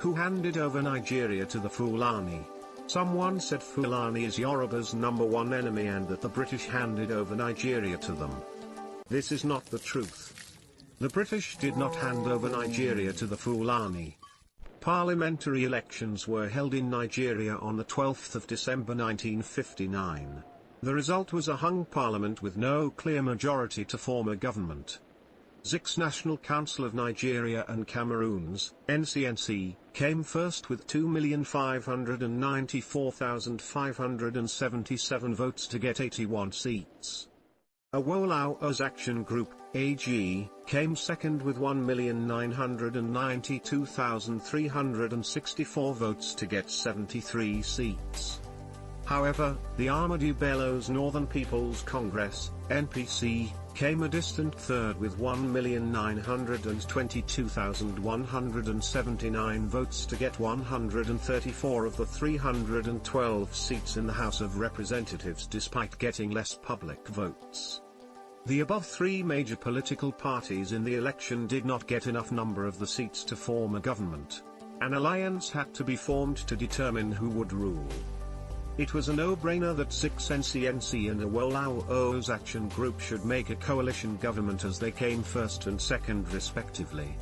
Who handed over Nigeria to the Fulani? Someone said Fulani is Yoruba's #1 enemy and that the British handed over Nigeria to them. This is not the truth. The British did not hand over Nigeria to the Fulani. Parliamentary elections were held in Nigeria on the 12th of December 1959. The result was a hung parliament with no clear majority to form a government. Zik's National Council of Nigeria and Cameroons, NCNC, came first with 2,594,577 votes to get 81 seats. Awolowo's Action Group, AG, came second with 1,992,364 votes to get 73 seats. However, the Ahmadu Bello's Northern People's Congress, NPC, came a distant third with 1,922,179 votes to get 134 of the 312 seats in the House of Representatives despite getting less public votes. The above three major political parties in the election did not get enough number of the seats to form a government. An alliance had to be formed to determine who would rule. It was a no-brainer that Zik's NCNC and Awolowo's Action Group should make a coalition government as they came first and second respectively.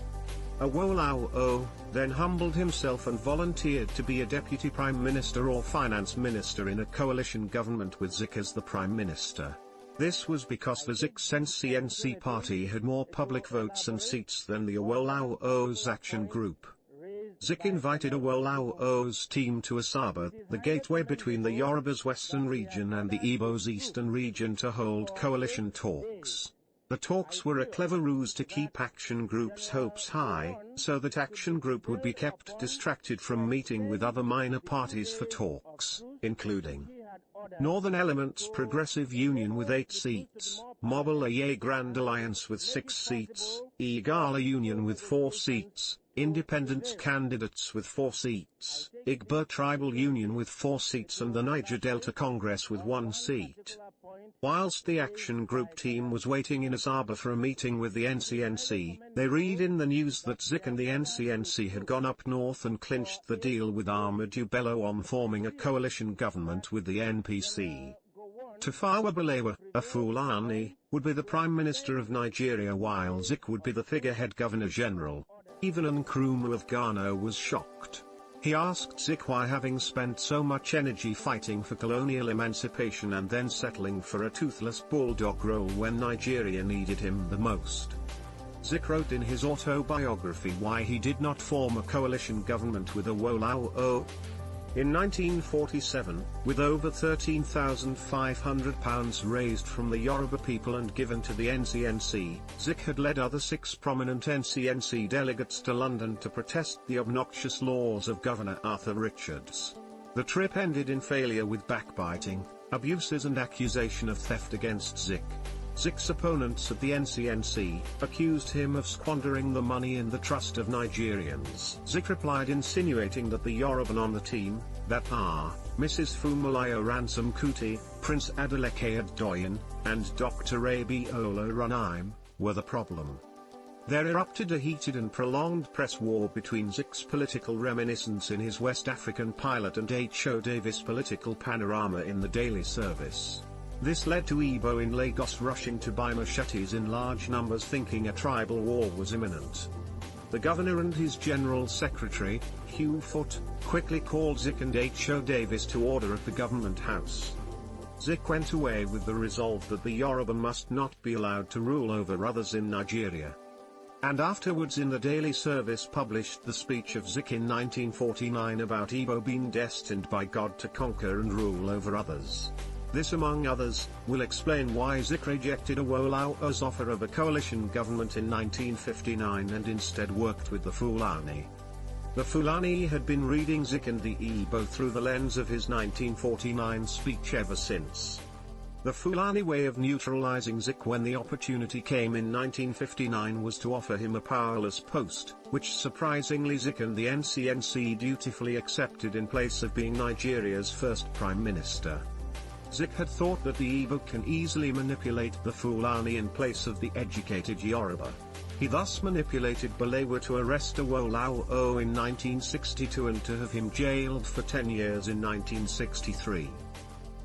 Awolowo then humbled himself and volunteered to be a deputy prime minister or finance minister in a coalition government with Zik as the prime minister. This was because the Zik's NCNC party had more public votes and seats than the Awolowo's Action Group. Zik invited Awolowo's team to Asaba, the gateway between the Yoruba's western region and the Igbo's eastern region, to hold coalition talks. The talks were a clever ruse to keep Action Group's hopes high, so that Action Group would be kept distracted from meeting with other minor parties for talks, including Northern Elements Progressive Union with 8 seats, Mobile Grand Alliance with 6 seats, Igala Union with 4 seats, Independence Candidates with 4 seats, Igbo Tribal Union with 4 seats and the Niger Delta Congress with 1 seat. Whilst the Action Group team was waiting in Asaba for a meeting with the NCNC, they read in the news that Zik and the NCNC had gone up north and clinched the deal with Ahmadu Bello on forming a coalition government with the NPC. Tafawa Balewa, a Fulani, would be the Prime Minister of Nigeria while Zik would be the figurehead Governor-General. Even Nkrumah of Ghana was shocked. He asked Zik why, having spent so much energy fighting for colonial emancipation and then settling for a toothless bulldog role when Nigeria needed him the most. Zik wrote in his autobiography why he did not form a coalition government with Awolowo. In 1947, with over £13,500 raised from the Yoruba people and given to the NCNC, Zik had led other 6 prominent NCNC delegates to London to protest the obnoxious laws of Governor Arthur Richards. The trip ended in failure with backbiting, abuses and accusation of theft against Zik. Zik's opponents at the NCNC accused him of squandering the money in the trust of Nigerians. Zik replied, insinuating that the Yoruba on the team, that are, Mrs. Funmilayo Ransom Kuti, Prince Adeleke Adoyin, and Dr. Abiola Runaim, were the problem. There erupted a heated and prolonged press war between Zik's political reminiscence in his West African pilot and H.O. Davis' political panorama in the daily service. This led to Igbo in Lagos rushing to buy machetes in large numbers, thinking a tribal war was imminent. The governor and his general secretary, Hugh Foote, quickly called Zik and H.O. Davis to order at the government house. Zik went away with the resolve that the Yoruba must not be allowed to rule over others in Nigeria. And afterwards in the daily service published the speech of Zik in 1949 about Igbo being destined by God to conquer and rule over others. This, among others, will explain why Zik rejected Awolowo's offer of a coalition government in 1959 and instead worked with the Fulani. The Fulani had been reading Zik and the Igbo through the lens of his 1949 speech ever since. The Fulani way of neutralizing Zik when the opportunity came in 1959 was to offer him a powerless post, which surprisingly Zik and the NCNC dutifully accepted in place of being Nigeria's first prime minister. Zik had thought that the Igbo can easily manipulate the Fulani in place of the educated Yoruba. He thus manipulated Balewa to arrest Awolowo in 1962 and to have him jailed for 10 years in 1963.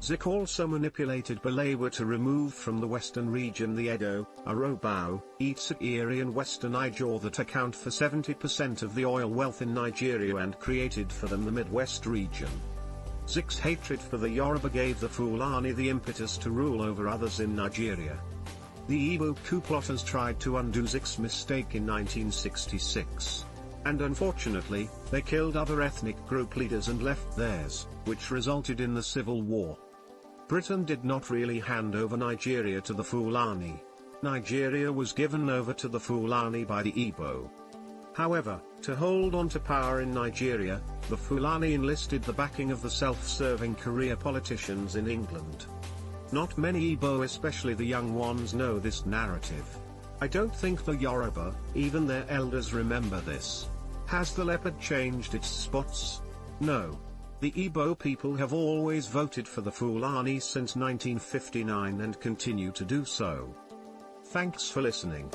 Zik also manipulated Balewa to remove from the western region the Edo, Urhobo, Itsekiri and western Ijaw that account for 70% of the oil wealth in Nigeria and created for them the Midwest region. Zik's hatred for the Yoruba gave the Fulani the impetus to rule over others in Nigeria. The Igbo coup plotters tried to undo Zik's mistake in 1966. And unfortunately, they killed other ethnic group leaders and left theirs, which resulted in the Civil War. Britain did not really hand over Nigeria to the Fulani. Nigeria was given over to the Fulani by the Igbo. However, to hold on to power in Nigeria, the Fulani enlisted the backing of the self-serving career politicians in England. Not many Igbo, especially the young ones, know this narrative. I don't think the Yoruba, even their elders, remember this. Has the leopard changed its spots? No. The Igbo people have always voted for the Fulani since 1959 and continue to do so. Thanks for listening.